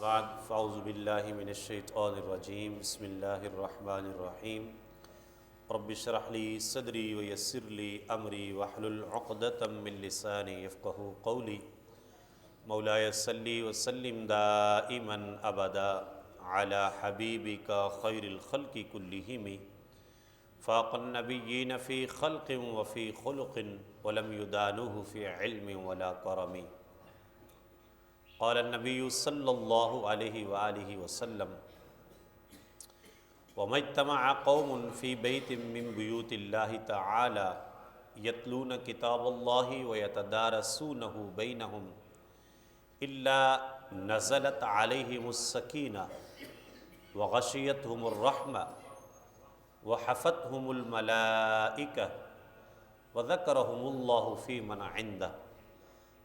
بعد فاعوذ باللہ من الشیطان الرجیم بسم اللہ الرحمن الرحیم رب اشرح لی صدری ویسر لی امری واحلل عقدۃ من لسانی یفقہوا قولی مولاي صلی وسلم دائما ابدا علی حبیبک خیر الخلق کلہم فاق النبیین فی خلق وفی خلق ولم یدانوہ فی علم ولا کرم قال النبی صلی اللہ علیہ وآلہ وسلم وما اجتمع قوم فی بیت من بیوت اللہ تعالی یتلون کتاب اللہ ویتدارسونہ بینہم الا نزلت علیہم السکینہ وغشیتہم الرحمہ وحفتہم الملائکہ وذکرہم اللہ فی من عندہ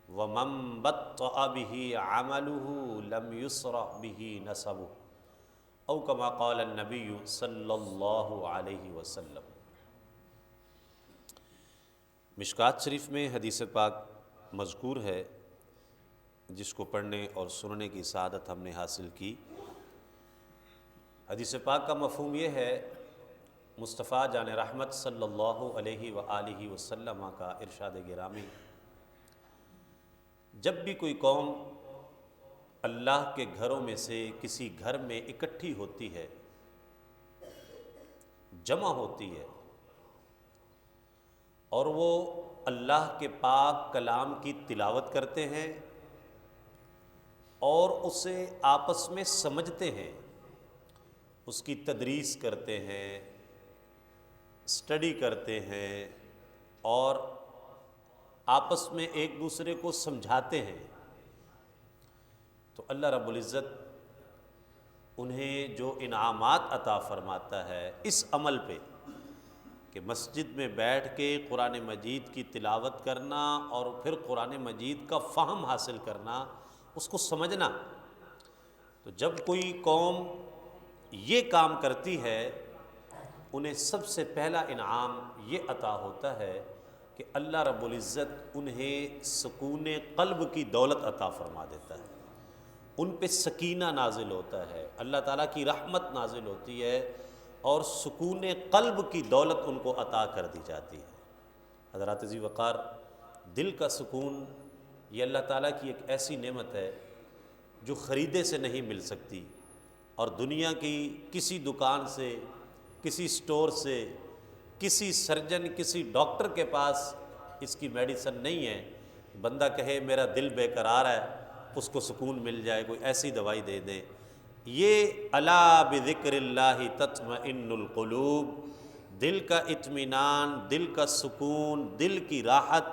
وَمَن بَطَّأَ بِهِ عَمَلُهُ لَمْ يُسْرَعْ بِهِ نَسَبُهُ او كما قال النبی صلی اللہ علیہ وسلم۔ مشکوٰۃ شریف میں حدیث پاک مذکور ہے جس کو پڑھنے اور سننے کی سعادت ہم نے حاصل کی۔ حدیث پاک کا مفہوم یہ ہے، مصطفیٰ جان رحمت صلی اللہ علیہ وآلہ وسلم کا ارشاد گرامی، جب بھی کوئی قوم اللہ کے گھروں میں سے کسی گھر میں اکٹھی ہوتی ہے، جمع ہوتی ہے، اور وہ اللہ کے پاک کلام کی تلاوت کرتے ہیں اور اسے آپس میں سمجھتے ہیں، اس کی تدریس کرتے ہیں، اسٹڈی کرتے ہیں اور آپس میں ایک دوسرے کو سمجھاتے ہیں، تو اللہ رب العزت انہیں جو انعامات عطا فرماتا ہے اس عمل پہ کہ مسجد میں بیٹھ کے قرآن مجید کی تلاوت کرنا اور پھر قرآن مجید کا فہم حاصل کرنا، اس کو سمجھنا، تو جب کوئی قوم یہ کام کرتی ہے انہیں سب سے پہلا انعام یہ عطا ہوتا ہے کہ اللہ رب العزت انہیں سکون قلب کی دولت عطا فرما دیتا ہے، ان پہ سکینہ نازل ہوتا ہے، اللہ تعالیٰ کی رحمت نازل ہوتی ہے اور سکون قلب کی دولت ان کو عطا کر دی جاتی ہے۔ حضرات ذی وقار، دل کا سکون یہ اللہ تعالیٰ کی ایک ایسی نعمت ہے جو خریدے سے نہیں مل سکتی، اور دنیا کی کسی دکان سے، کسی سٹور سے، کسی سرجن، کسی ڈاکٹر کے پاس اس کی میڈیسن نہیں ہے۔ بندہ کہے میرا دل بے قرار ہے، اس کو سکون مل جائے، کوئی ایسی دوائی دے دیں۔ یہ الا بذکر اللہ تطمئن القلوب، دل کا اطمینان، دل کا سکون، دل کی راحت،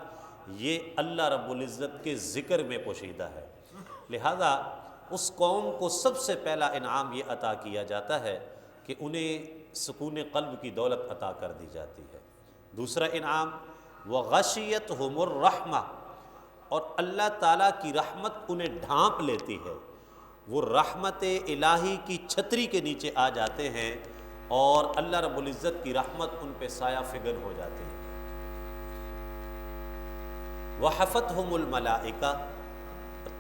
یہ اللہ رب العزت کے ذکر میں پوشیدہ ہے۔ لہذا اس قوم کو سب سے پہلا انعام یہ عطا کیا جاتا ہے کہ انہیں سکون قلب کی دولت عطا کر دی جاتی ہے۔ دوسرا انعام وغشیتہم الرحمہ، اور اللہ تعالیٰ کی رحمت انہیں ڈھانپ لیتی ہے، وہ رحمت الہی کی چھتری کے نیچے آ جاتے ہیں اور اللہ رب العزت کی رحمت ان پہ سایہ فگن ہو جاتی ہے۔ وحفتہم الملائکہ،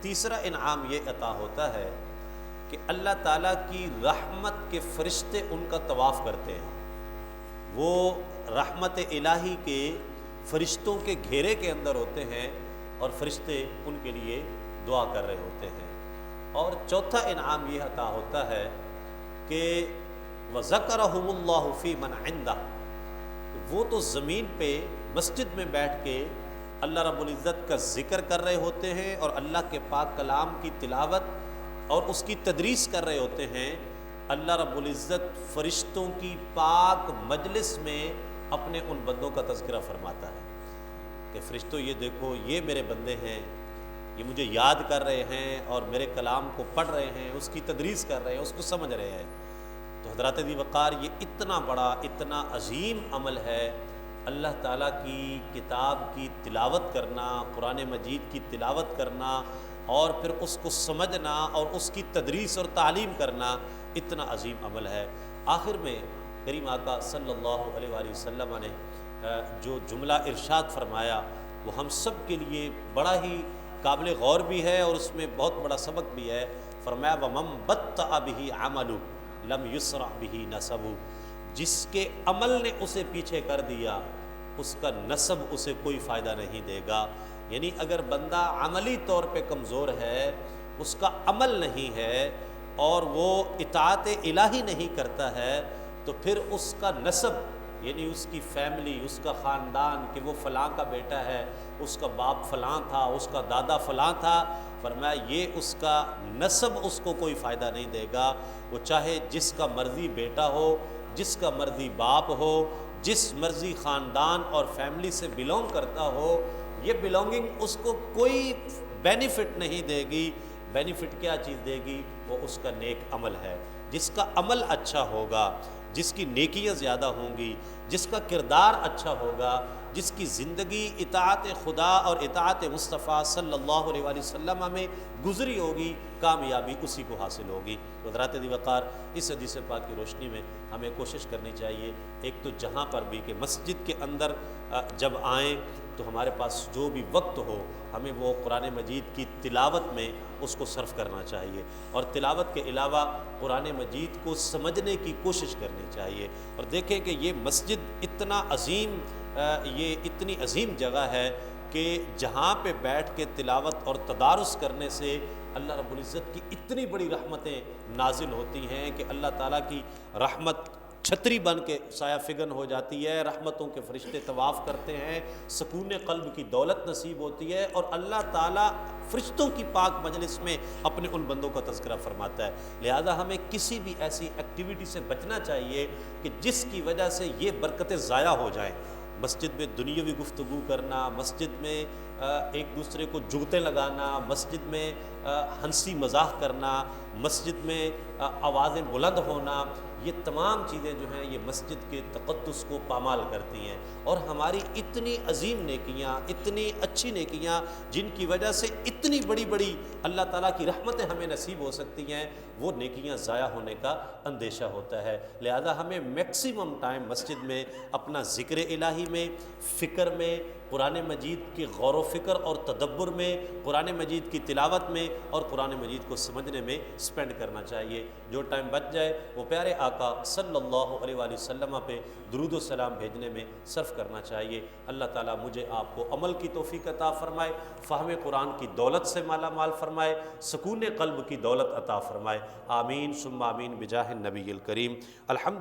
تیسرا انعام یہ عطا ہوتا ہے کہ اللہ تعالیٰ کی رحمت کے فرشتے ان کا طواف کرتے ہیں، وہ رحمت الہی کے فرشتوں کے گھیرے کے اندر ہوتے ہیں اور فرشتے ان کے لیے دعا کر رہے ہوتے ہیں۔ اور چوتھا انعام یہ عطا ہوتا ہے کہ وَذَكَرَهُمُ اللَّهُ فِي مَنْ عِنْدَهُ، وہ تو زمین پہ مسجد میں بیٹھ کے اللہ رب العزت کا ذکر کر رہے ہوتے ہیں اور اللہ کے پاک کلام کی تلاوت اور اس کی تدریس کر رہے ہوتے ہیں، اللہ رب العزت فرشتوں کی پاک مجلس میں اپنے ان بندوں کا تذکرہ فرماتا ہے کہ فرشتوں یہ دیکھو، یہ میرے بندے ہیں، یہ مجھے یاد کر رہے ہیں اور میرے کلام کو پڑھ رہے ہیں، اس کی تدریس کر رہے ہیں، اس کو سمجھ رہے ہیں۔ تو حضرات ذی وقار، یہ اتنا بڑا، اتنا عظیم عمل ہے، اللہ تعالیٰ کی کتاب کی تلاوت کرنا، قرآن مجید کی تلاوت کرنا اور پھر اس کو سمجھنا اور اس کی تدریس اور تعلیم کرنا، اتنا عظیم عمل ہے۔ آخر میں کریم آقا صلی اللہ علیہ وآلہ وسلم نے جو جملہ ارشاد فرمایا وہ ہم سب کے لیے بڑا ہی قابل غور بھی ہے اور اس میں بہت بڑا سبق بھی ہے۔ فرمایا وَمَن بَطَّأَ بِهِ عَمَلُ لَمْ يُسْرَعْ بِهِ نَسَبُ، جس کے عمل نے اسے پیچھے کر دیا اس کا نسب اسے کوئی فائدہ نہیں دے گا۔ یعنی اگر بندہ عملی طور پہ کمزور ہے، اس کا عمل نہیں ہے اور وہ اطاعت الہی نہیں کرتا ہے، تو پھر اس کا نسب یعنی اس کی فیملی، اس کا خاندان کہ وہ فلاں کا بیٹا ہے، اس کا باپ فلاں تھا، اس کا دادا فلاں تھا، فرمایا یہ اس کا نسب اس کو کوئی فائدہ نہیں دے گا۔ وہ چاہے جس کا مرضی بیٹا ہو، جس کا مرضی باپ ہو، جس مرضی خاندان اور فیملی سے بلونگ کرتا ہو، یہ بلونگنگ اس کو کوئی بینیفٹ نہیں دے گی۔ بینیفٹ کیا چیز دے گی؟ وہ اس کا نیک عمل ہے۔ جس کا عمل اچھا ہوگا، جس کی نیکیاں زیادہ ہوں گی، جس کا کردار اچھا ہوگا، جس کی زندگی اطاعت خدا اور اطاعت مصطفیٰ صلی اللہ علیہ وآلہ وسلم میں گزری ہوگی، کامیابی اسی کو حاصل ہوگی۔ حضرات دی وقار، اس حدیث پاک کی روشنی میں ہمیں کوشش کرنی چاہیے، ایک تو جہاں پر بھی کہ مسجد کے اندر جب آئیں تو ہمارے پاس جو بھی وقت ہو، ہمیں وہ قرآن مجید کی تلاوت میں اس کو صرف کرنا چاہیے، اور تلاوت کے علاوہ قرآن مجید کو سمجھنے کی کوشش کرنی چاہیے۔ اور دیکھیں کہ یہ مسجد اتنا عظیم یہ اتنی عظیم جگہ ہے کہ جہاں پہ بیٹھ کے تلاوت اور تدارس کرنے سے اللہ رب العزت کی اتنی بڑی رحمتیں نازل ہوتی ہیں کہ اللہ تعالیٰ کی رحمت چھتری بن کے سایہ فگن ہو جاتی ہے، رحمتوں کے فرشتے طواف کرتے ہیں، سکون قلب کی دولت نصیب ہوتی ہے، اور اللہ تعالیٰ فرشتوں کی پاک مجلس میں اپنے ان بندوں کا تذکرہ فرماتا ہے۔ لہذا ہمیں کسی بھی ایسی ایکٹیویٹی سے بچنا چاہیے کہ جس کی وجہ سے یہ برکتیں ضائع ہو جائیں۔ مسجد میں دنیاوی گفتگو کرنا، مسجد میں ایک دوسرے کو جگتیں لگانا، مسجد میں ہنسی مذاق کرنا، مسجد میں آوازیں بلند ہونا، یہ تمام چیزیں جو ہیں یہ مسجد کے تقدس کو پامال کرتی ہیں، اور ہماری اتنی عظیم نیکیاں، اتنی اچھی نیکیاں جن کی وجہ سے اتنی بڑی بڑی اللہ تعالیٰ کی رحمتیں ہمیں نصیب ہو سکتی ہیں، وہ نیکیاں ضائع ہونے کا اندیشہ ہوتا ہے۔ لہذا ہمیں میکسیمم ٹائم مسجد میں اپنا ذکر الہی میں، فکر میں، قرآن مجید کی غور و فکر اور تدبر میں، قرآن مجید کی تلاوت میں اور قرآن مجید کو سمجھنے میں سپینڈ کرنا چاہیے۔ جو ٹائم بچ جائے وہ پیارے آقا صلی اللہ علیہ وآلہ وسلم پہ درود و سلام بھیجنے میں صرف کرنا چاہیے۔ اللہ تعالیٰ مجھے آپ کو عمل کی توفیق عطا فرمائے، فہم قرآن کی دولت سے مالا مال فرمائے، سکون قلب کی دولت عطا فرمائے، آمین ثم آمین بجاہ النبی الکریم۔ الحمد